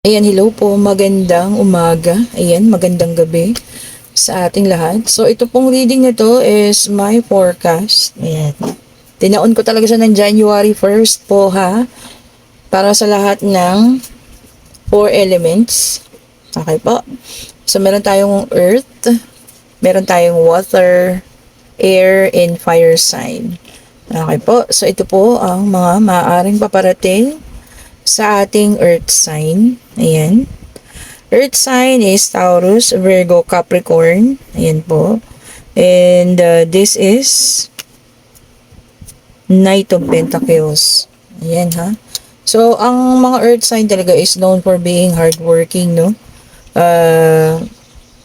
Ayan, hello po. Magandang umaga. Ayan, magandang gabi sa ating lahat. So, ito pong reading na to is my forecast. Ayan. Tinaon ko talaga siya ng January 1st po ha. Para sa lahat ng 4 elements. Okay po. So, meron tayong earth, meron tayong water, air, and fire sign. Okay po. So, ito po ang mga maaaring paparating sa ating earth sign. Ayan. Earth sign is Taurus, Virgo, Capricorn. Ayan po. And this is Knight of Pentacles. Ayan ha. So, ang mga earth sign talaga is known for being hardworking, no?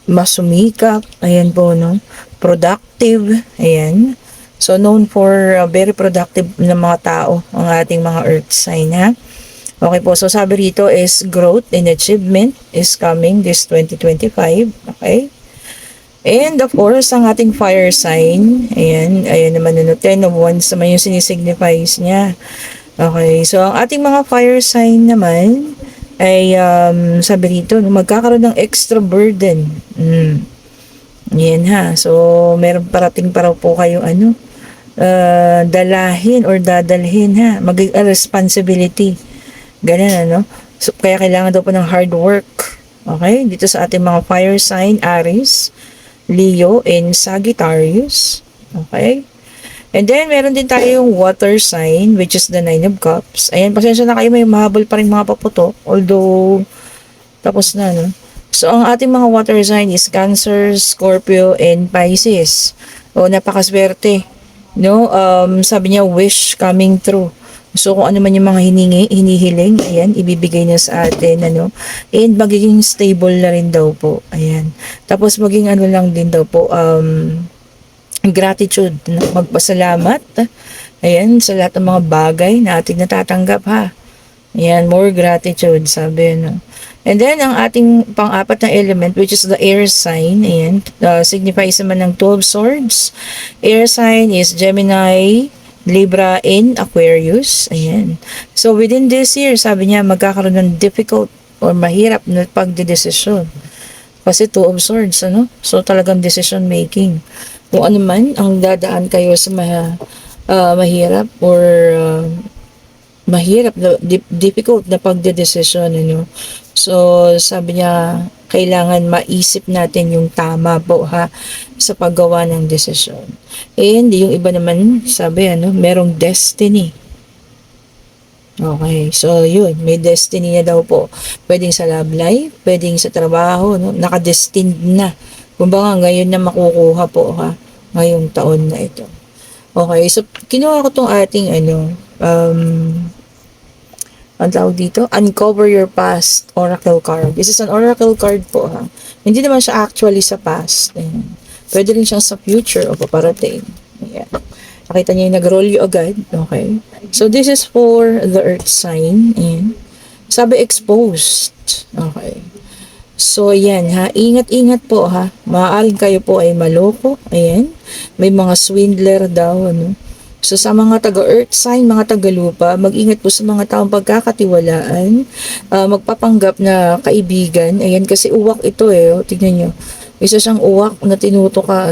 Masumikap. Ayan po, no? Productive. Ayan. So, known for very productive na mga tao ang ating mga earth sign, ha? Okay po, so sabi rito is growth and achievement is coming this 2025. Okay? And of course, ang ating fire sign, ayan naman ano, 10 of Wands naman yung sinisignifies niya. Okay, so ang ating mga fire sign naman ay sabi rito, magkakaroon ng extra burden. Yan ha, so meron parating para po kayo dalahin or dadalhin ha, maging a responsibility. Ganun ano. So, kaya kailangan daw po ng hard work. Okay? Dito sa ating mga fire sign, Aries, Leo, and Sagittarius. Okay? And then, meron din tayong water sign, which is the 9 of Cups. Ayan, pasensya na kayo, may mahabol pa rin mga paputok. Although, tapos na, no? So, ang ating mga water sign is Cancer, Scorpio, and Pisces. O, napakaswerte. No? Sabi niya, wish coming true. So, kung ano man yung mga hinihiling, ayan, ibibigay niya sa atin, ano. And magiging stable na rin daw po. Ayan. Tapos, maging ano lang din daw po, gratitude, magpasalamat. Ayan, sa lahat ng mga bagay na ating natatanggap, ha. Ayan, more gratitude, sabi, no. And then, ang ating pang-apat na element, which is the air sign, ayan, signifies naman ng 12 swords. Air sign is Gemini, Libra, and Aquarius. Ayan. So, within this year, sabi niya, magkakaroon ng difficult or mahirap na pagdedesisyon. Kasi 2 of swords, ano? So, talagang decision making. Kung ano man, ang dadaan kayo sa mahirap or mahirap, difficult na pagdedesisyon, ano? So, sabi niya, kailangan maisip natin yung tama po ha sa paggawa ng desisyon. And yung iba naman, sabi merong destiny. Okay, so yun, may destiny na daw po. Pwedeng sa love life, pwedeng sa trabaho, no? Nakadestined na. Kumbaga ngayon na makukuha po ha, ngayong taon na ito. Okay, so kinuha ko tong ating ang tawag dito, Uncover Your Past Oracle Card. This is an Oracle card po ha. Hindi naman siya actually sa past. Ayan. Pwede rin siyang sa future o paparating. Ayan. Nakita niyo yung nag-roll you agad. Okay. So this is for the earth sign. Ayan. Sabi exposed. Okay. So ayan ha. Ingat-ingat po ha. Maaaring kayo po ay maloko. Ayan. May mga swindler daw. Ano. So sa mga taga-earth sign, mga taga-lupa, mag-ingat po sa mga taong pagkakatiwalaan, magpapanggap na kaibigan. Ayan, kasi uwak ito oh, tignan nyo. Isa siyang uwak na tinutuka,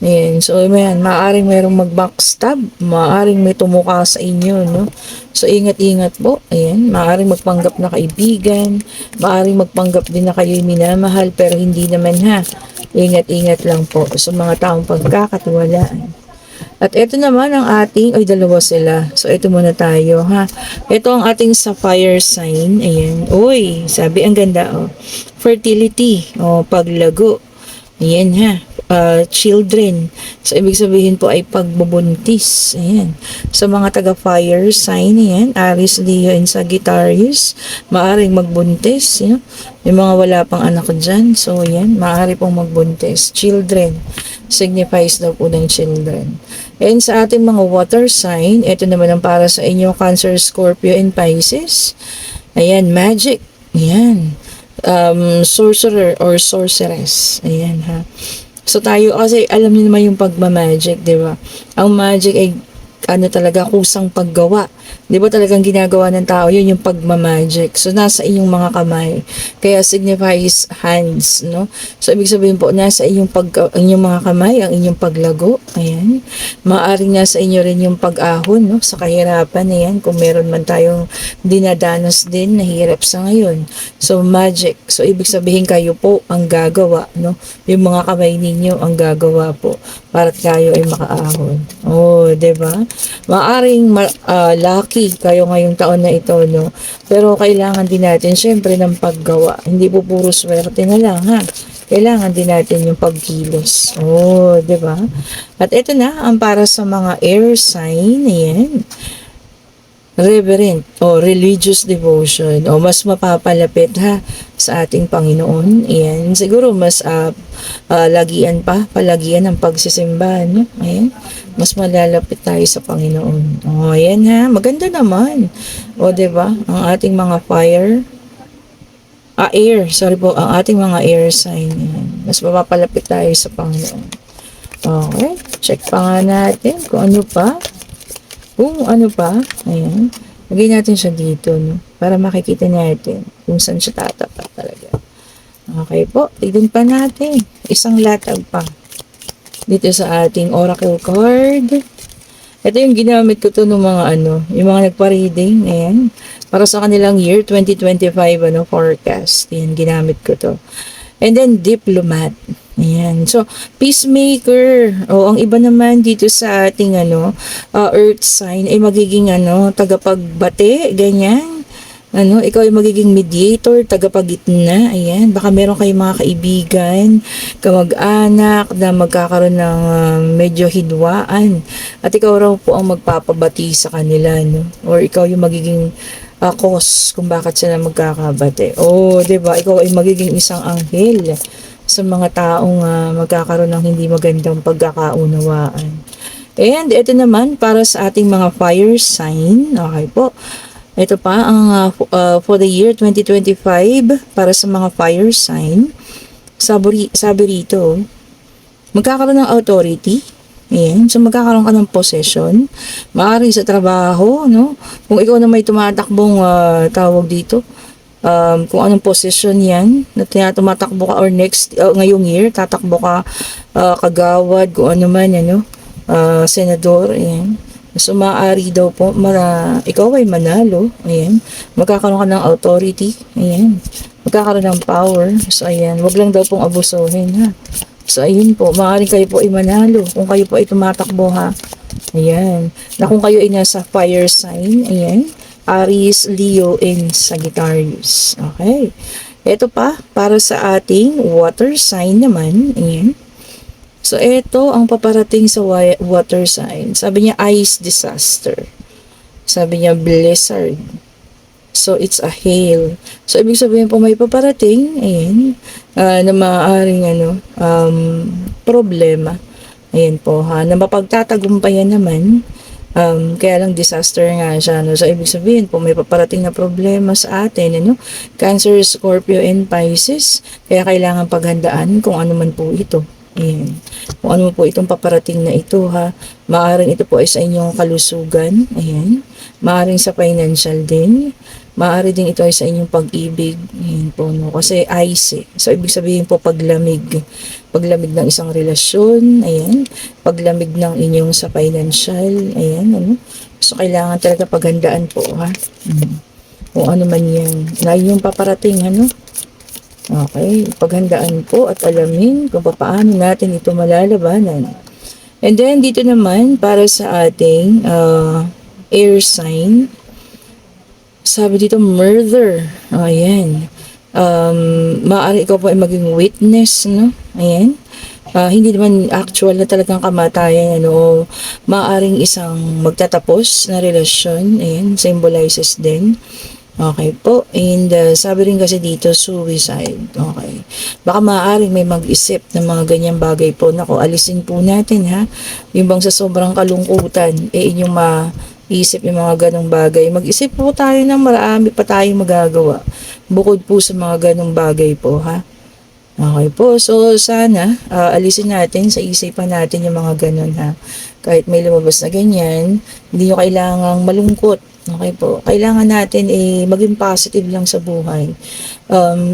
Ayan, so ayan, maaaring mayroong mag-backstab, maaaring may tumuka sa inyo, no? So ingat-ingat po, ayan, maaaring magpanggap na kaibigan, maaaring magpanggap din na kayo'y minamahal, pero hindi naman ha. Ingat-ingat lang po sa mga taong pagkakatiwalaan. At ito naman ang ating, dalawa sila. So, ito muna tayo, ha. Ito ang ating sapphire sign. Ayan. Uy, sabi, ang ganda, fertility, paglago. Ayan, ha. Children. So, ibig sabihin po ay pagbubuntis. Ayan. Sa mga taga-fire sign, ayan, Aries, Leo, and Sagittarius, maaring magbuntis. Yung mga wala pang anak dyan. So, ayan, maaari pong magbuntis. Children. Signifies daw po ng children. And sa ating mga water sign, ito naman ang para sa inyo, Cancer, Scorpio, and Pisces. Ayan, magic. Ayan. Sorcerer or sorceress. Ayan ha. So tayo, kasi alam niyo naman yung pagmamagic, di ba? Ang magic ay talaga kusang paggawa Di ba talagang ginagawa ng tao yun, yung pagmamagic. So, nasa inyong mga kamay. Kaya signifies hands, no? So, ibig sabihin po, nasa inyong mga kamay, ang inyong paglago. Ayan. Maaring nasa inyo rin yung pag-ahon, no? Sa kahirapan, ayan. Kung meron man tayong dinadanas din, nahirap sa ngayon. So, magic. So, ibig sabihin kayo po ang gagawa, no? Yung mga kamay ninyo ang gagawa po para tayo ay makaahon. Oh, 'di ba? Maaring lucky kayo ngayong taon na ito, no? Pero kailangan din natin syempre ng paggawa. Hindi po puro swerte na lang, ha? Kailangan din natin yung pagkilos. Oh, 'di ba? At ito na ang para sa mga air sign, ayan. Reverent o religious devotion o mas mapapalapit ha sa ating Panginoon. Ayan, siguro mas palagian ng pagsisimba, no? Ayan, mas malalapit tayo sa Panginoon. O, ayan ha, maganda naman. O, 'di ba? Ang ating mga ang ating mga air sign. Ayan. Mas mapapalapit tayo sa Panginoon. Okay, check pa nga natin kung ano pa. Ayan. Lagay natin siya dito, no? Para makikita natin kung saan siya tatapat talaga. Okay po, tignan pa natin. Isang latag pa. Dito sa ating oracle card. Ito yung ginamit ko to ng mga yung mga nagpa-reading. Ayan. Para sa kanilang year 2025, forecast. Ayan, ginamit ko to. And then, diplomat. Ayan. So, peacemaker. O, ang iba naman dito sa ating earth sign ay magiging tagapagbate, ganyan. Ikaw ay magiging mediator, tagapagitna. Ayan. Baka meron kayong mga kaibigan, kamag-anak na magkakaroon ng medyo hidwaan. At ikaw raw po ang magpapabati sa kanila, no? Or ikaw yung magiging cause kung bakit sila magkakabate. Oh, 'di ba? Ikaw ay magiging isang anghel sa mga taong magkakaroon ng hindi magandang pagkakaunawaan. And ito naman para sa ating mga fire sign. Okay po. Ito pa ang for the year 2025 para sa mga fire sign. Sabi rito, magkakaroon ng authority. Ayan. So, magkakaroon ka ng possession. Maaari sa trabaho, no? Kung ikaw na may tumatakbong tawag dito, kung anong position yan na tumatakbo ka or ngayong year tatakbo ka kagawad kung ano man senador, ayan. So maaari daw po ikaw ay manalo, ayan, magkakaroon ka ng authority, ayan, magkakaroon ng power. So ayan, wag lang daw pong abusuhin, ha. So ayun po, maaari kayo po ay manalo kung kayo po ay tumatakbo, ha. Ayan, na kung kayo ay nasa fire sign, ayan, Aries, Leo, and Sagittarius. Okay. Ito pa, para sa ating water sign naman. Ayan. So, ito ang paparating sa water sign. Sabi niya, ice disaster. Sabi niya, blizzard. So, it's a hail. So, ibig sabihin po may paparating, ayan, na maaaring, problema. Ayan po, ha, na mapagtatagumpayan naman. Kaya lang disaster nga siya, no? So, ibig sabihin po, may paparating na problema sa atin, Cancer, Scorpio, and Pisces. Kaya kailangan paghandaan kung ano man po ito. Ayan. Kung ano po itong paparating na ito, ha. Maaring ito po ay sa inyong kalusugan. Ayan. Maaring sa financial din. Maaari din ito ay sa inyong pag-ibig. Ayan po, no? Kasi ice, eh. So, ibig sabihin po paglamig. Paglamig ng isang relasyon. Ayan. Paglamig ng inyong sa financial. Ayan, So, kailangan talaga paghandaan po, ha. Kung ano man yan. Na yung paparating, Okay. Paghandaan po at alamin kung paano natin ito malalabanan. And then, dito naman, para sa ating air sign, sabi dito, murder. Ayan. Maaari ikaw po ay maging witness, no? Ayan. Hindi naman actual na talagang kamatayan, maaaring isang magtatapos na relasyon. Ayan, symbolizes din. Okay po. And sabi rin kasi dito, suicide. Okay. Baka maaaring may mag-isip ng mga ganyang bagay po. Naku, alisin po natin, ha. Yung bang sa sobrang kalungkutan, inyong maisip yung mga ganong bagay. Mag-isip po tayo ng marami pa tayong magagawa. Bukod po sa mga ganong bagay po, ha. Okay po. So, sana, alisin natin sa isipan natin yung mga ganon, ha. Kahit may lumabas na ganyan, hindi nyo kailangang malungkot. Okay po. Kailangan natin maging positive lang sa buhay.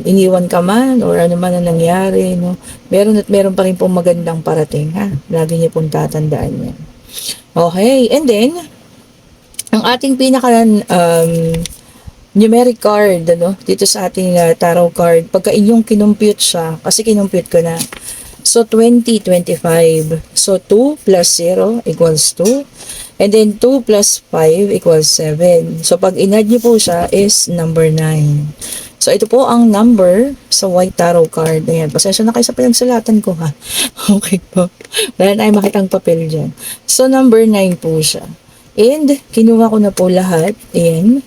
Iniwan ka man or ano man ang nangyari, no? Meron at meron pa rin pong magandang parating, ha? Lagi niyo pong tatandaan yan. Okay, and then, ang ating pinaka numeric card, ano, dito sa ating tarot card, pagka inyong kinumpute siya, kasi kinumpute ko na, so 2025, so 2 plus 0 equals 2, and then 2 plus 5 equals 7. So pag in-add nyo po siya is number 9. So ito po ang number sa white tarot card. Ayan, pasensya na kayo sa pinagsulatan ko ha. Okay po. Wala na tayong makitang papel dyan. So number 9 po siya. And kinuha ko na po lahat. Ayan,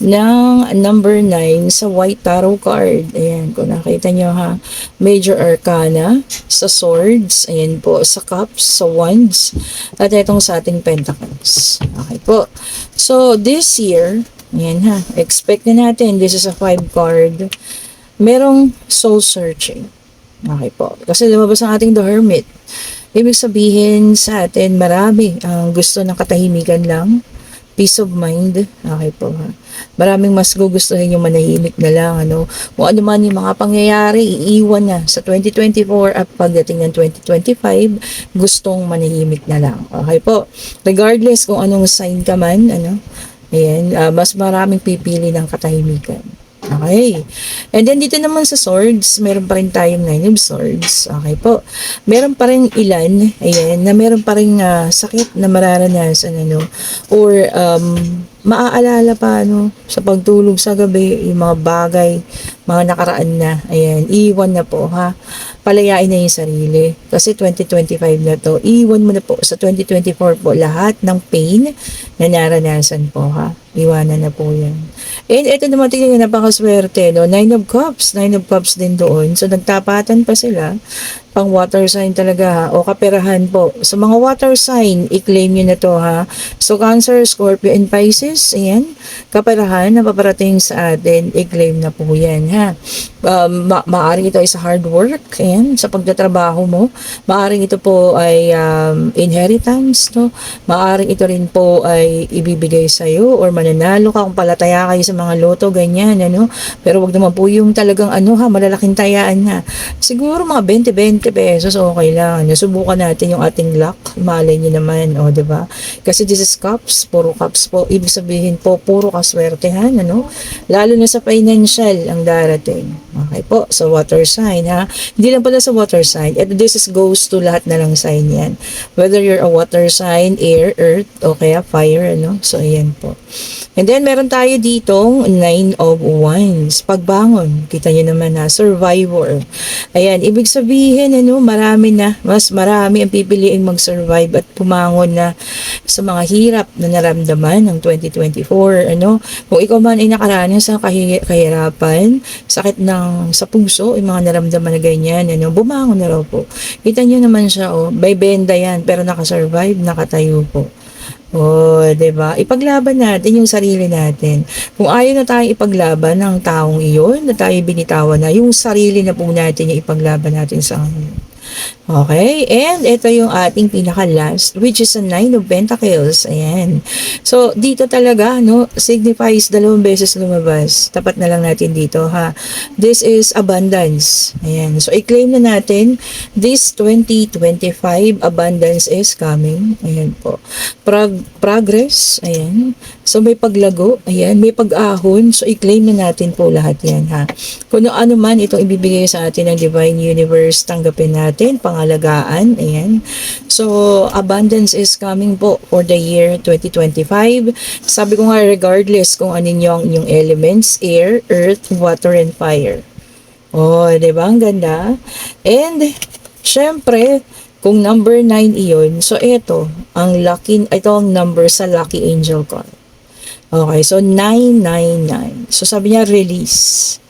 ng number 9 sa white tarot card. Ayan, kung nakita nyo ha. Major Arcana, sa Swords, ayan po, sa Cups, sa Wands, at itong sa ating Pentacles. Okay po. So, this year, ayan ha, expect na natin, this is a 5 card, merong soul searching. Okay po. Kasi lumabas ang ating The Hermit. Ibig sabihin sa atin, marami ang gusto ng katahimikan lang, peace of mind. Okay po ha. Maraming mas gugustuhin yung manahimik na lang, ano. Kung ano man yung mga pangyayari, iiwan na sa 2024 at pagdating ng 2025, gustong manahimik na lang. Okay po. Regardless kung anong sign ka man, ano, ayan, mas maraming pipili ng katahimikan. Okay. And then dito naman sa swords, meron pa rin tayong 9 of swords. Okay po. Meron pa rin ilan, ayan, na meron pa rin sakit na mararanasan, ano, or maaalala pa, ano, sa pagtulog sa gabi, yung mga bagay, mga nakaraan na, ayan, iwan na po, ha. Palayain na yung sarili. Kasi 2025 na to, iwan mo na po sa 2024 po lahat ng pain na naranasan po, ha. Iwanan na po yan. And ito naman, tingnan nyo, napakaswerte, no? 9 of Cups. 9 of Cups din doon. So, nagtapatan pa sila. Pang water sign talaga, ha? O kaperahan po. Sa mga water sign, i-claim nyo na to, ha? So, Cancer, Scorpio, and Pisces, ayan. Kaperahan na paparating sa atin, i-claim na po yan, ha? Maaring ito ay sa hard work, ayan, sa pagtatrabaho mo. Maaring ito po ay inheritance, no? Maaring ito rin po ay ibibigay sa'yo or mananalo ka kung palataya kayo sa mga loto, ganyan, ano. Pero wag naman po yung talagang ano ha, malalaking tayaan ha. Siguro mga 20 pesos, okay lang. Subukan natin yung ating luck. Malay nyo naman, o, diba? Kasi this is cups, puro cups po. Ibig sabihin po, puro kaswertehan, ano? Lalo na sa financial ang darating. Okay po, sa water sign, ha? Hindi lang pala sa water sign. And this is goes to lahat na lang sign yan. Whether you're a water sign, air, earth, o kaya fire, ano? So, ayan po. And then, meron tayo ditong 9 of Wands. Pagbangon. Kita nyo naman na, survivor. Ayan, ibig sabihin, ano, mas marami ang pipiliin mag-survive at pumangon na sa mga hirap na naramdaman ng 2024, ano. Kung ikaw man ay nakaranas sa kahirapan, sakit sa puso, yung mga naramdaman na ganyan, ano, bumangon na raw po. Kita nyo naman siya, oh, may benda yan, pero nakasurvive, nakatayo po. Oh, 'di ba? Ipaglaban natin yung sarili natin. Kung ayaw na tayong ipaglaban ng taong iyon, na tayo binitawan na, yung sarili na po natin yung ipaglaban natin sa ngayon. Okay, and ito yung ating pinaka-last, which is a 9 of Pentacles. Ayan. So, dito talaga, no, signifies 2 beses lumabas. Tapat na lang natin dito, ha. This is abundance. Ayan. So, i-claim na natin, this 2025, abundance is coming. Ayan po. Progress. Ayan. So, may paglago. Ayan. May pag-ahon. So, i-claim na natin po lahat yan, ha. Kung ano man itong ibibigay sa atin ng Divine Universe, tanggapin natin, pangalagaan, ayan. So, abundance is coming po for the year 2025. Sabi ko nga, regardless kung ano yung inyong elements, air, earth, water, and fire. Oh, diba? Ang ganda. And, syempre, kung number 9 iyon, so ito ang number sa lucky angel card. Okay, so 999. So, sabi niya, release.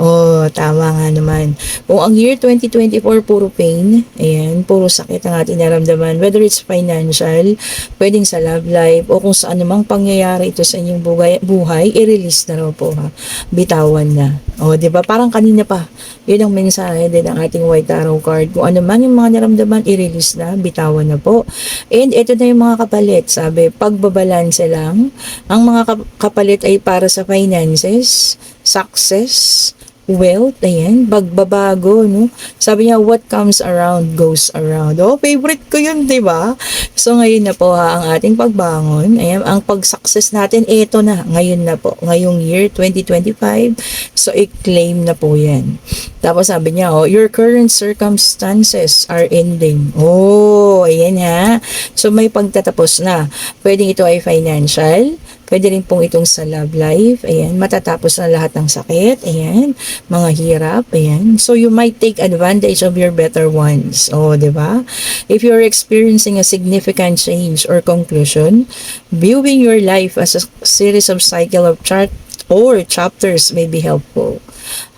Oh, tama nga naman. Kung ang year 2024 puro pain, ayan, puro sakit ang ating naramdaman, whether it's financial, pwedeng sa love life, o kung saan namang pangyayari ito sa inyong buhay, i-release na raw po ha. Bitawan na. O, di ba? Parang kanina pa, yun ang mensahe din ng ating White Tarot card. Kung ano man yung mga naramdaman, i-release na, bitawan na po. And ito na yung mga kapalit. Sabi, pagbabalanse lang. Ang mga kapalit ay para sa finances, success, wealth, ayan, pagbabago, no? Sabi niya, what comes around goes around. Oh, favorite ko yun, di ba? So, ngayon na po ha, ang ating pagbangon, ayan, ang pag-success natin, eto na, ngayon na po, ngayong year 2025, so, i-claim na po yan. Tapos sabi niya, oh, your current circumstances are ending. Oh, ayan ha. So, may pagtatapos na. Pwedeng ito ay financial, pwede rin pong itong sa love life. Ayan, matatapos na lahat ng sakit. Ayan, mga hirap. Ayan. So, you might take advantage of your better ones. O, di ba? If you're experiencing a significant change or conclusion, viewing your life as a series of cycle of chapters may be helpful.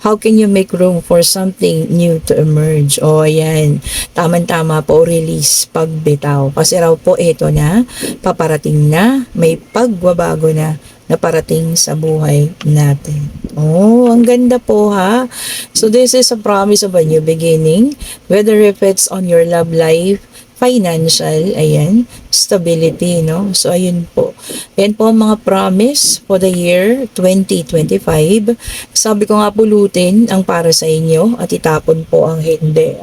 How can you make room for something new to emerge? O, ayan. Tama-tama po, release, pagbitaw. Kasi raw po, ito na, paparating na, may pagbabago na parating sa buhay natin. Oh, ang ganda po ha. So, this is a promise of a new beginning. Whether if it's on your love life, financial, ayan, stability, no? So, ayun po. Ayan po ang mga promise for the year 2025. Sabi ko nga pulutin ang para sa inyo at itapon po ang hindi.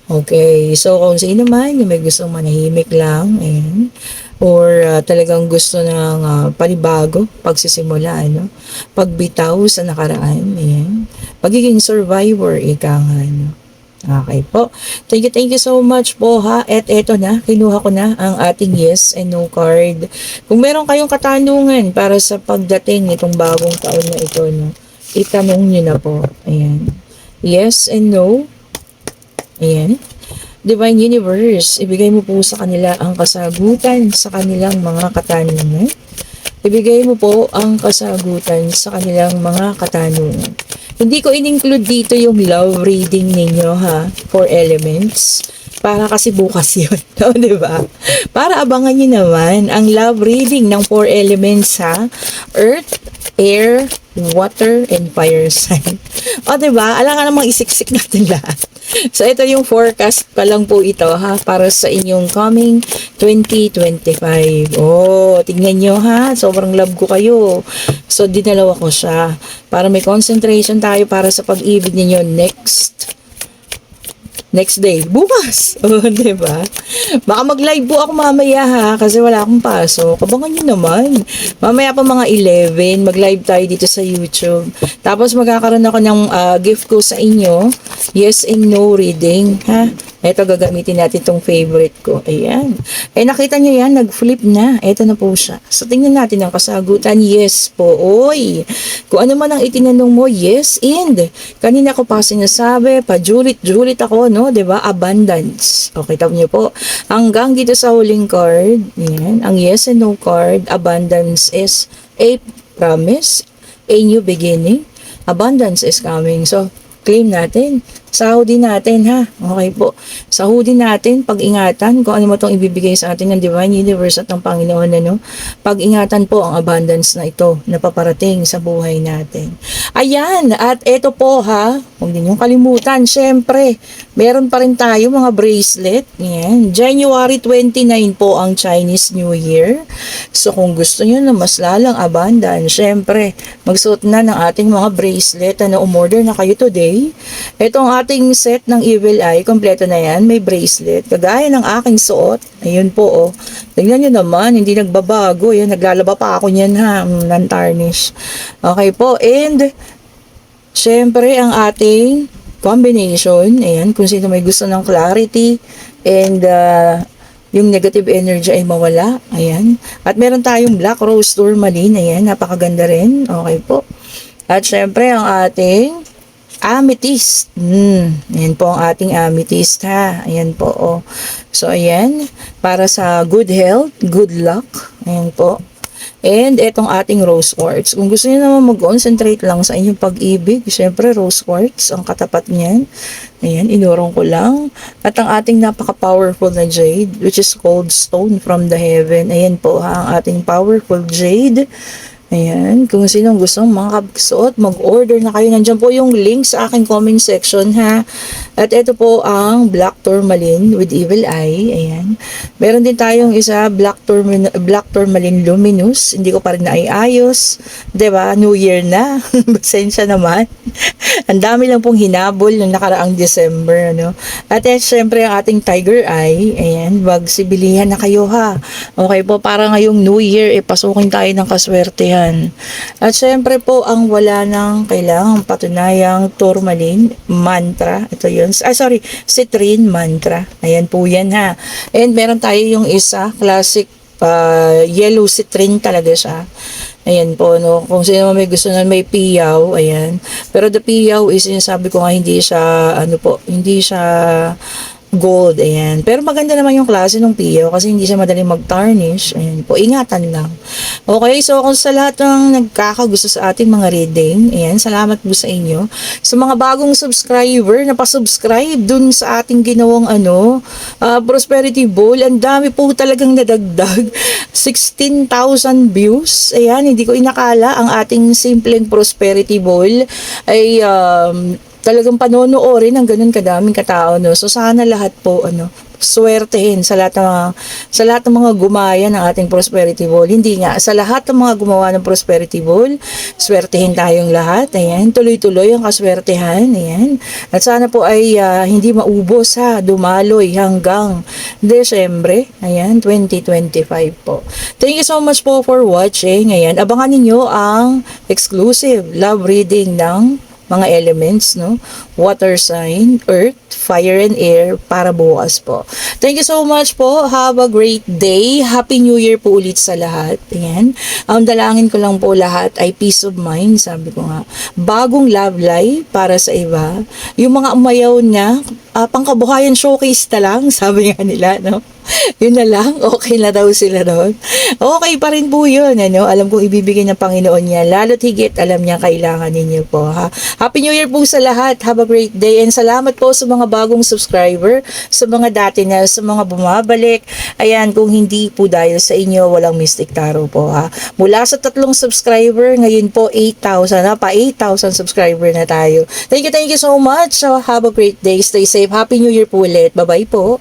Okay, so kung sino man yung may gustong manahimik lang, ayan, or talagang gusto ng panibago, pagsisimula, ano, pagbitaw sa nakaraan, ayan, pagiging survivor, ika nga, no? Okay po. Thank you so much po ha. At eto na, kinuha ko na ang ating yes and no card. Kung meron kayong katanungan para sa pagdating nitong bagong taon na ito, no, itanong nyo na po. Ayan. Yes and no. Ayan. Divine Universe, ibigay mo po sa kanila ang kasagutan sa kanilang mga katanungan. Ibigay mo po ang kasagutan sa kanilang mga katanungan. Hindi ko in-include dito yung love reading ninyo ha, for elements. Para kasi bukas yun, no, diba? Para abangan nyo naman ang love reading ng 4 elements ha. Earth, air, water, and fire sign. O diba? Alam nga namang isiksik natin lahat. So, ito yung forecast pa lang po ito ha, para sa inyong coming 2025. Oh, tingnan nyo ha, sobrang love ko kayo. So, dinalawa ko siya para may concentration tayo para sa pag-ibig ninyo next day, bukas. Oh, diba? Baka mag-live po ako mamaya ha, kasi wala akong pasok. Abangan nyo naman. Mamaya pa mga 11, mag-live tayo dito sa YouTube. Tapos magkakaroon ako ng gift ko sa inyo. Yes and no reading, ha? Ito, gagamitin natin itong favorite ko. Ayan. Eh, nakita nyo yan, nag-flip na. Ito na po siya. So, tingnan natin ang kasagutan. Yes po. Oy! Kung ano man ang itinanong mo, yes, and. Kanina ko pa sinasabi, pajulit-julit ako, no? Diba? Abundance. Okay, tap nyo po. Hanggang dito sa huling card, ayan, ang yes and no card, abundance is a promise, a new beginning. Abundance is coming. So, claim natin. Sahudin natin ha. Okay po. Sahudin natin, pag-ingatan kung ano mo itong ibibigay sa atin ng Divine Universe at ng Panginoon. Ano? Pag-ingatan po ang abundance na ito na paparating sa buhay natin. Ayan. At ito po ha. Huwag din yung kalimutan. Siyempre, meron pa rin tayo mga bracelet. Ayan. January 29 po ang Chinese New Year. So kung gusto nyo na mas lalang abundance, siyempre, magsuot na ng ating mga bracelet na umorder na kayo today. Itong ating set ng Evil Eye, kompleto na yan. May bracelet. Kagaya ng aking suot. Ayun po, oh. Tingnan nyo naman, hindi nagbabago. Yan, naglalaba pa ako niyan, ha. Non-tarnish. Okay po. And, syempre, ang ating combination. Ayan, kung sino may gusto ng clarity. And, yung negative energy ay mawala. Ayan. At meron tayong Black Rose Tourmaline. Ayan, napakaganda rin. Okay po. At syempre, ang ating amethyst. Ayan po ang ating amethyst ha. Ayan po. So, ayan. Para sa good health, good luck. Ayan po. And etong ating rose quartz. Kung gusto niyo naman mag-concentrate lang sa inyong pag-ibig, syempre rose quartz ang katapat niyan. Ayan, inurong ko lang. At ang ating napaka-powerful na jade, which is cold stone from the heaven. Ayan po ha, ang ating powerful jade. Ayan, kung sinong gustong makasuot, mag-order na kayo. Nandiyan po yung link sa aking comment section ha. At ito po ang Black Tourmaline with Evil Eye. Ayan. Meron din tayong isa, Black Tourmaline Luminous. Hindi ko pa rin naiayos. Diba? New Year na. Pasensya naman. Ang dami lang pong hinabol ng nakaraang December. Ano? At syempre ang ating Tiger Eye. Ayan, magsibilihan na kayo ha. Okay po, para ngayong New Year, pasukin tayo ng kaswertehan. At syempre po, ang wala nang kailangang patunayang tourmaline mantra. Ito yun. Citrine mantra. Ayan po yan ha. And meron tayo yung isa, classic yellow citrine talaga siya. Ayan po, no? Kung sino may gusto na may piyaw, ayan. Pero the piyaw is, sabi ko nga, hindi siya, hindi siya gold, ayan. Pero maganda naman yung klase ng piyaw kasi hindi siya madaling mag-tarnish. Ayan po, ingatan lang. Okay, so kung sa lahat ng nagkakagusto sa ating mga reading, ayan, salamat po sa inyo. Sa mga bagong subscriber, napasubscribe dun sa ating ginawang Prosperity Bowl, ang dami po talagang nadagdag. 16,000 views. Ayan, hindi ko inakala ang ating simpleng Prosperity Bowl ay talagang panonoorin ng ganun kadaming katao, no? So sana lahat po swertehin sa lahat ng mga gumaya ng ating Prosperity Bowl. Hindi nga, sa lahat ng mga gumawa ng Prosperity Bowl, swertehin tayong lahat. Ayan, tuloy-tuloy ang kaswertehan. Ayan. At sana po ay hindi maubos ha, dumaloy hanggang Desyembre. Ayan, 2025 po. Thank you so much po for watching. Ayan, abangan ninyo ang exclusive love reading ng mga elements, no? Water sign, earth, fire, and air para bukas po. Thank you so much po. Have a great day. Happy New Year po ulit sa lahat. Ayan. Ang dalangin ko lang po lahat ay peace of mind, sabi ko nga. Bagong love life para sa iba. Yung mga umayaw niya, pangkabuhayan showcase na lang, sabi nga nila, no? Yun na lang, okay na daw sila doon. Okay pa rin po yun, alam kong ibibigay ng Panginoon niya, lalo't higit alam niya kailangan ninyo po, ha. Happy New Year po sa lahat, have a great day, and salamat po sa mga bagong subscriber, sa mga dati na, sa mga bumabalik. Ayan, kung hindi po dahil sa inyo, walang Mystic Tarot po, ha. Mula sa 3 subscriber, ngayon po 8,000 na, pa 8,000 subscriber na tayo. Thank you so much. So, have a great day, stay safe, Happy New Year po ulit, bye bye po.